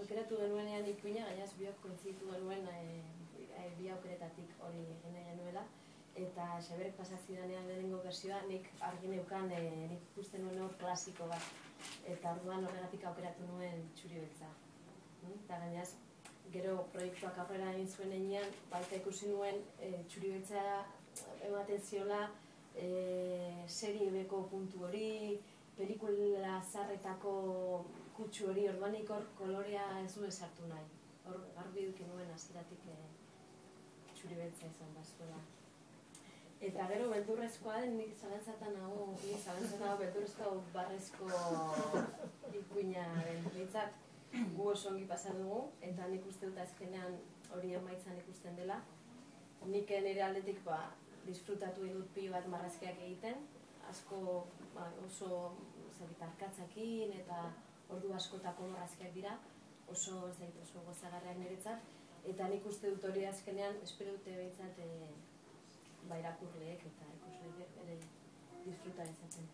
aukeratu genuenean ikuina, gainaz biok kointzitu genuen bi aukeretatik hori egin genuela. Eta Xaberek pasatzidanean lehenengo bersioa, nik argi neukan nik ikusten nuen hor klasiko bat. Eta orduan horregatik aukeratu nuen Txuri Beltza. Eta gainaz, gero proiektuak aurrera egin zuen enean, baita ikusi nuen Txuri Beltza ematen ziola serie beko puntu hori, pelikula zarretako kutsu hori, orduan nik hor kolorea ez nuen sartu nahi. Hor garbi dukin nuen hasieratik Txuri Beltza izan bazkola. Eta gero beldurrezkoa den, nik zalantzatan nago beldurrezko barrezko ikuinaren behintzat gu oso ongi pasa dugu, eta nik uste dut azkenean hori emaitzan ikusten dela. Nik nire aldetik disfrutatu dut pilo bat marrazkiak egiten, asko oso arkatzakin eta ordu askotako marrazkiak dira, oso gozagarriak niretzat, eta nik uste dut hori azkenean, espero dute behintzat irakurleek eta ikusleek ere disfruta izaten.